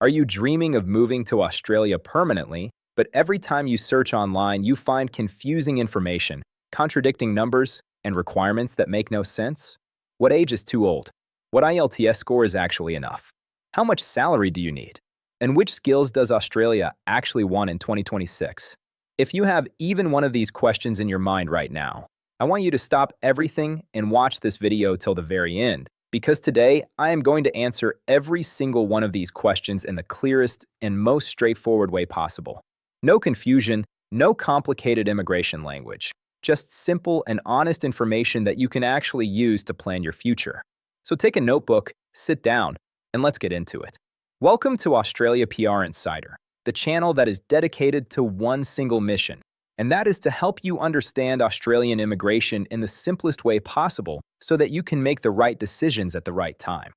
Are you dreaming of moving to Australia permanently, but every time you search online, you find confusing information, contradicting numbers, and requirements that make no sense? What age is too old? What IELTS score is actually enough? How much salary do you need? And which skills does Australia actually want in 2026? If you have even one of these questions in your mind right now, I want you to stop everything and watch this video till the very end, because today I am going to answer every single one of these questions in the clearest and most straightforward way possible. No confusion, no complicated immigration language, just simple and honest information that you can actually use to plan your future. So take a notebook, sit down, and let's get into it. Welcome to Australia PR Insider, the channel that is dedicated to one single mission, and that is to help you understand Australian immigration in the simplest way possible so that you can make the right decisions at the right time.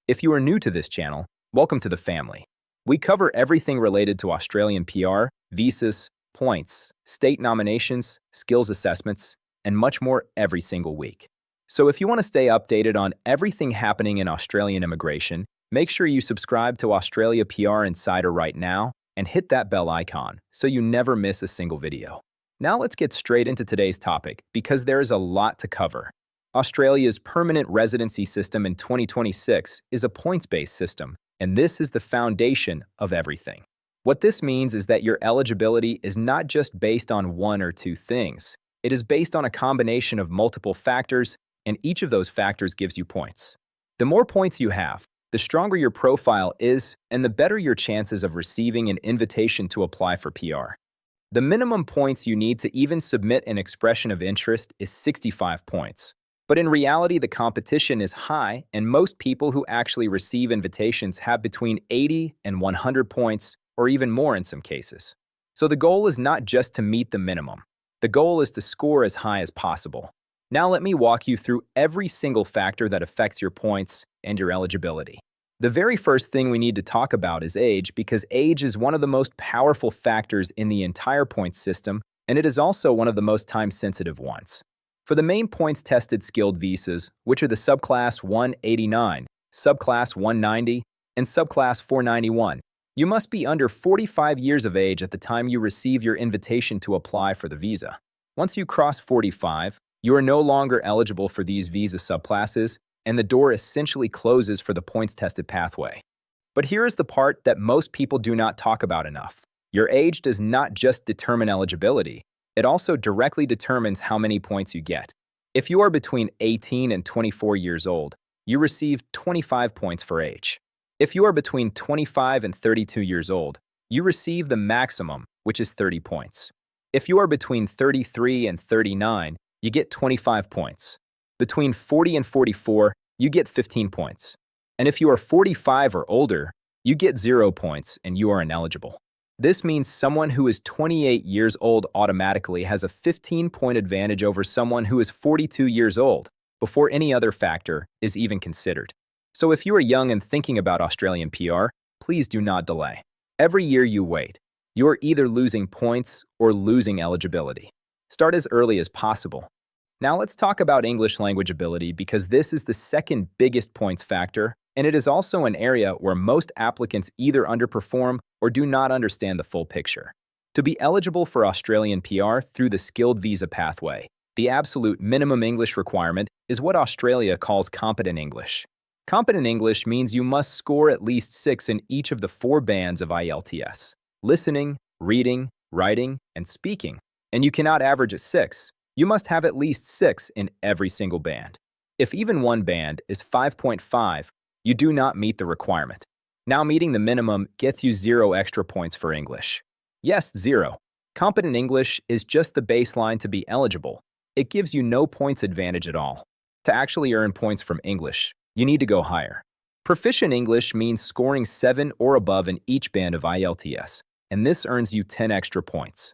If you are new to this channel, welcome to the family. We cover everything related to Australian PR, visas, points, state nominations, skills assessments, and much more every single week. So if you want to stay updated on everything happening in Australian immigration, make sure you subscribe to Australia PR Insider right now and hit that bell icon so you never miss a single video. Now let's get straight into today's topic because there is a lot to cover. Australia's permanent residency system in 2026 is a points-based system, and this is the foundation of everything. What this means is that your eligibility is not just based on one or two things. It is based on a combination of multiple factors, and each of those factors gives you points. The more points you have, the stronger your profile is, and the better your chances of receiving an invitation to apply for PR. The minimum points you need to even submit an expression of interest is 65 points. But in reality, the competition is high, and most people who actually receive invitations have between 80 and 100 points, or even more in some cases. So the goal is not just to meet the minimum. The goal is to score as high as possible. Now let me walk you through every single factor that affects your points and your eligibility. The very first thing we need to talk about is age, because age is one of the most powerful factors in the entire points system, and it is also one of the most time-sensitive ones. For the main points-tested skilled visas, which are the subclass 189, subclass 190, and subclass 491, you must be under 45 years of age at the time you receive your invitation to apply for the visa. Once you cross 45, you are no longer eligible for these visa subclasses, and the door essentially closes for the points-tested pathway. But here is the part that most people do not talk about enough. Your age does not just determine eligibility, it also directly determines how many points you get. If you are between 18 and 24 years old, you receive 25 points for age. If you are between 25 and 32 years old, you receive the maximum, which is 30 points. If you are between 33 and 39, you get 25 points. Between 40 and 44, you get 15 points. And if you are 45 or older, you get 0 points and you are ineligible. This means someone who is 28 years old automatically has a 15-point advantage over someone who is 42 years old, before any other factor is even considered. So if you are young and thinking about Australian PR, please do not delay. Every year you wait, you are either losing points or losing eligibility. Start as early as possible. Now let's talk about English language ability, because this is the second biggest points factor, and it is also an area where most applicants either underperform or do not understand the full picture. To be eligible for Australian PR through the skilled visa pathway, the absolute minimum English requirement is what Australia calls competent English. Competent English means you must score at least 6 in each of the 4 bands of IELTS: listening, reading, writing, and speaking. And you cannot average a 6. You must have at least 6 in every single band. If even one band is 5.5, you do not meet the requirement. Now meeting the minimum gets you 0 extra points for English. Yes, 0. Competent English is just the baseline to be eligible. It gives you no points advantage at all. To actually earn points from English, you need to go higher. Proficient English means scoring 7 or above in each band of IELTS, and this earns you 10 extra points.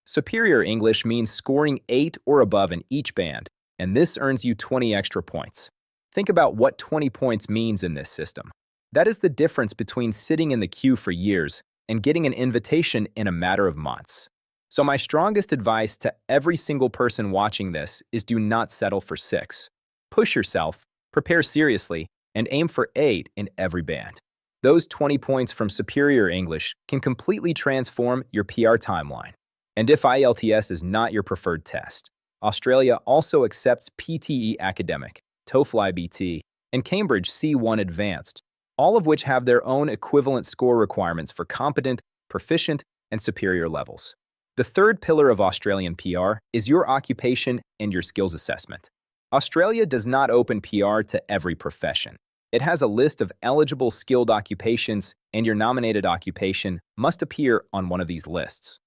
Superior English means scoring 8 or above in each band, and this earns you 20 extra points. Think about what 20 points means in this system. That is the difference between sitting in the queue for years and getting an invitation in a matter of months. So my strongest advice to every single person watching this is do not settle for 6. Push yourself, prepare seriously, and aim for 8 in every band. Those 20 points from superior English can completely transform your PR timeline. And if IELTS is not your preferred test, Australia also accepts PTE Academic, TOEFL IBT, and Cambridge C1 Advanced, all of which have their own equivalent score requirements for competent, proficient, and superior levels. The third pillar of Australian PR is your occupation and your skills assessment. Australia does not open PR to every profession. It has a list of eligible skilled occupations, and your nominated occupation must appear on one of these lists.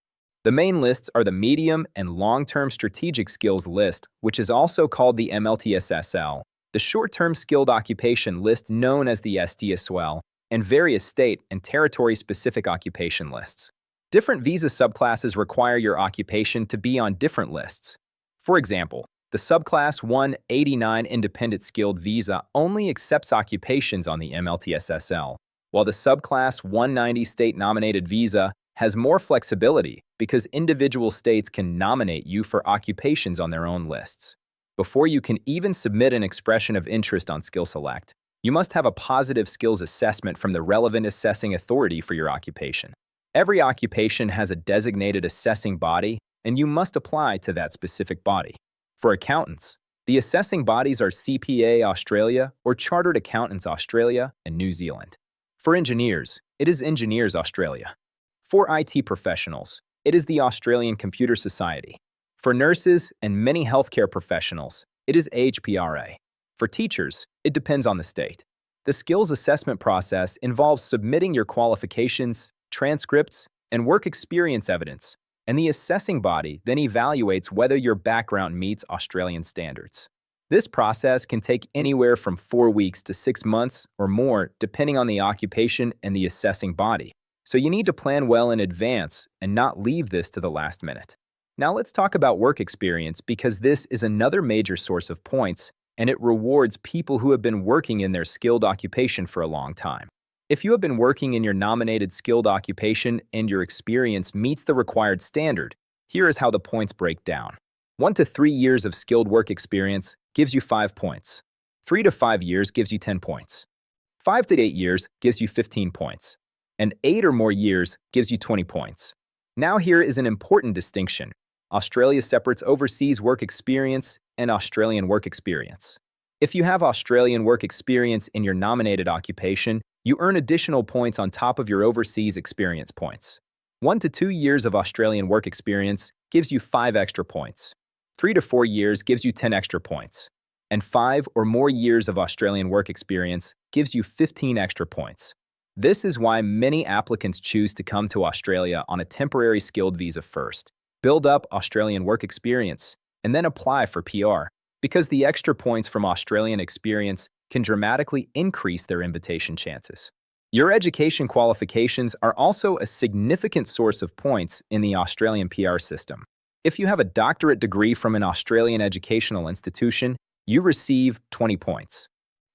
The main lists are the Medium and Long-Term Strategic Skills List, which is also called the MLTSSL, the Short-Term Skilled Occupation List known as the STSL, and various state and territory-specific occupation lists. Different visa subclasses require your occupation to be on different lists. For example, the Subclass 189 Independent Skilled Visa only accepts occupations on the MLTSSL, while the Subclass 190 State-Nominated Visa has more flexibility because individual states can nominate you for occupations on their own lists. Before you can even submit an expression of interest on SkillSelect, you must have a positive skills assessment from the relevant assessing authority for your occupation. Every occupation has a designated assessing body, and you must apply to that specific body. For accountants, the assessing bodies are CPA Australia or Chartered Accountants Australia and New Zealand. For engineers, it is Engineers Australia. For IT professionals, it is the Australian Computer Society. For nurses and many healthcare professionals, it is AHPRA. For teachers, it depends on the state. The skills assessment process involves submitting your qualifications, transcripts, and work experience evidence, and the assessing body then evaluates whether your background meets Australian standards. This process can take anywhere from 4 weeks to 6 months or more, depending on the occupation and the assessing body. So you need to plan well in advance and not leave this to the last minute. Now let's talk about work experience because this is another major source of points, and it rewards people who have been working in their skilled occupation for a long time. If you have been working in your nominated skilled occupation and your experience meets the required standard, here is how the points break down. 1 to 3 years of skilled work experience gives you 5 points. 3 to 5 years gives you 10 points. 5 to 8 years gives you 15 points. And 8 or more years gives you 20 points. Now here is an important distinction. Australia separates overseas work experience and Australian work experience. If you have Australian work experience in your nominated occupation, you earn additional points on top of your overseas experience points. 1 to 2 years of Australian work experience gives you 5 extra points. 3 to 4 years gives you 10 extra points. And 5 or more years of Australian work experience gives you 15 extra points. This is why many applicants choose to come to Australia on a temporary skilled visa first, build up Australian work experience, and then apply for PR, because the extra points from Australian experience can dramatically increase their invitation chances. Your education qualifications are also a significant source of points in the Australian PR system. If you have a doctorate degree from an Australian educational institution, you receive 20 points.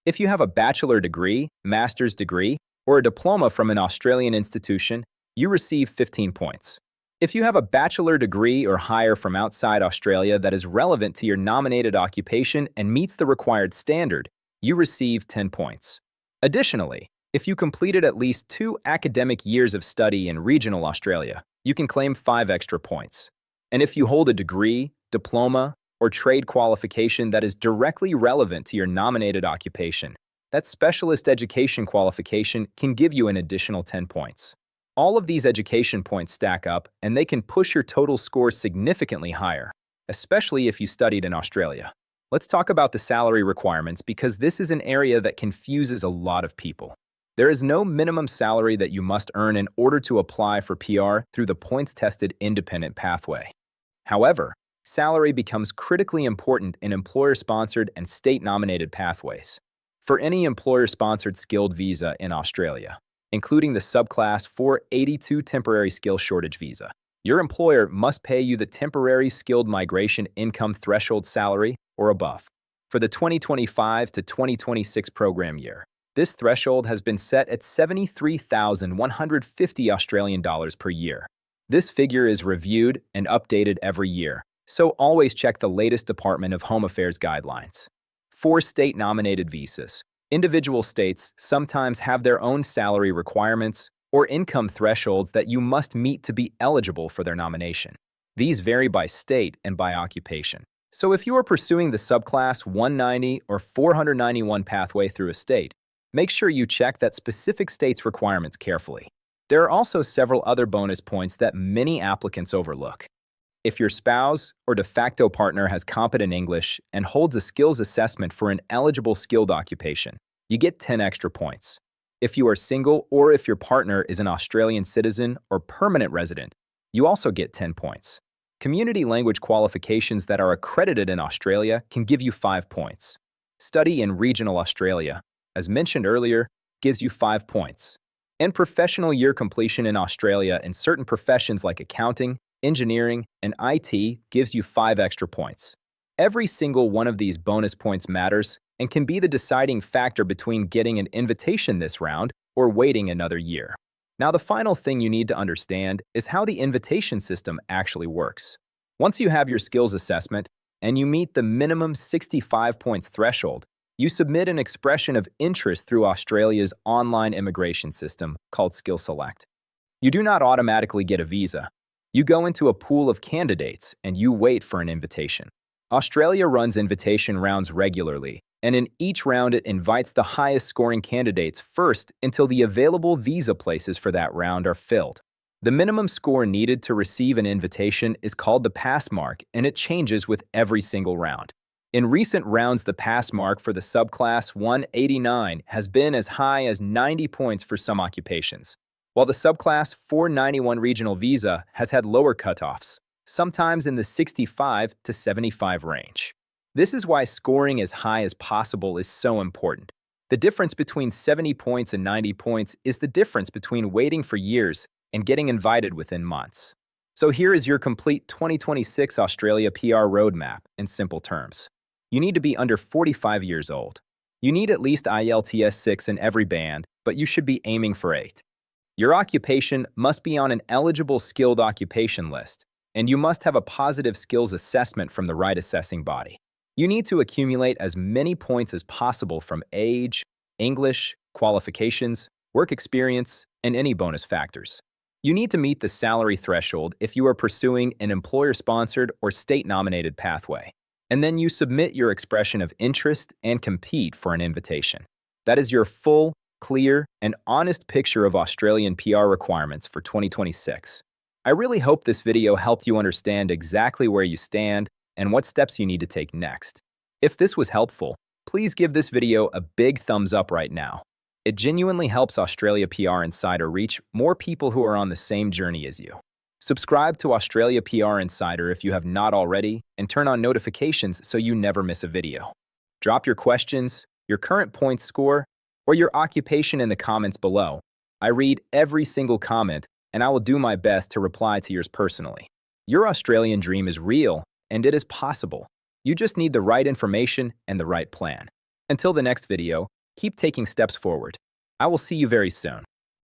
If you have a bachelor degree, master's degree, or a diploma from an Australian institution, you receive 15 points. If you have a bachelor degree or higher from outside Australia that is relevant to your nominated occupation and meets the required standard, you receive 10 points. Additionally, if you completed at least 2 academic years of study in regional Australia, you can claim 5 extra points. And if you hold a degree, diploma, or trade qualification that is directly relevant to your nominated occupation, that specialist education qualification can give you an additional 10 points. All of these education points stack up, and they can push your total score significantly higher, especially if you studied in Australia. Let's talk about the salary requirements because this is an area that confuses a lot of people. There is no minimum salary that you must earn in order to apply for PR through the points-tested independent pathway. However, salary becomes critically important in employer-sponsored and state-nominated pathways. For any employer-sponsored skilled visa in Australia, including the Subclass 482 Temporary Skill Shortage Visa, your employer must pay you the Temporary Skilled Migration Income Threshold salary or above. For the 2025 to 2026 program year, this threshold has been set at $73,150 Australian dollars per year. This figure is reviewed and updated every year, so always check the latest Department of Home Affairs guidelines. For state-nominated visas, Individual states sometimes have their own salary requirements or income thresholds that you must meet to be eligible for their nomination. These vary by state and by occupation. So if you are pursuing the subclass 190 or 491 pathway through a state, make sure you check that specific state's requirements carefully. There are also several other bonus points that many applicants overlook. If your spouse or de facto partner has competent English and holds a skills assessment for an eligible skilled occupation, you get 10 extra points. If you are single or if your partner is an Australian citizen or permanent resident, you also get 10 points. Community language qualifications that are accredited in Australia can give you 5 points. Study in regional Australia, as mentioned earlier, gives you 5 points. And professional year completion in Australia in certain professions like accounting, engineering, and IT gives you 5 extra points. Every single one of these bonus points matters and can be the deciding factor between getting an invitation this round or waiting another year. Now, the final thing you need to understand is how the invitation system actually works. Once you have your skills assessment and you meet the minimum 65 points threshold, you submit an expression of interest through Australia's online immigration system called Skill Select. You do not automatically get a visa. You go into a pool of candidates and you wait for an invitation. Australia runs invitation rounds regularly, and in each round it invites the highest scoring candidates first until the available visa places for that round are filled. The minimum score needed to receive an invitation is called the pass mark, and it changes with every single round. In recent rounds, the pass mark for the subclass 189 has been as high as 90 points for some occupations, while the subclass 491 regional visa has had lower cutoffs, sometimes in the 65 to 75 range. This is why scoring as high as possible is so important. The difference between 70 points and 90 points is the difference between waiting for years and getting invited within months. So here is your complete 2026 Australia PR roadmap in simple terms. You need to be under 45 years old. You need at least IELTS 6 in every band, but you should be aiming for 8. Your occupation must be on an eligible skilled occupation list, and you must have a positive skills assessment from the right assessing body. You need to accumulate as many points as possible from age, English, qualifications, work experience, and any bonus factors. You need to meet the salary threshold if you are pursuing an employer-sponsored or state-nominated pathway. And then you submit your expression of interest and compete for an invitation. That is your full, clear, and honest picture of Australian PR requirements for 2026. I really hope this video helped you understand exactly where you stand and what steps you need to take next. If this was helpful, please give this video a big thumbs up right now. It genuinely helps Australia PR Insider reach more people who are on the same journey as you. Subscribe to Australia PR Insider if you have not already, and turn on notifications so you never miss a video. Drop your questions, your current points score, or your occupation in the comments below. I read every single comment, and I will do my best to reply to yours personally. Your Australian dream is real, and it is possible. You just need the right information and the right plan. Until the next video, keep taking steps forward. I will see you very soon.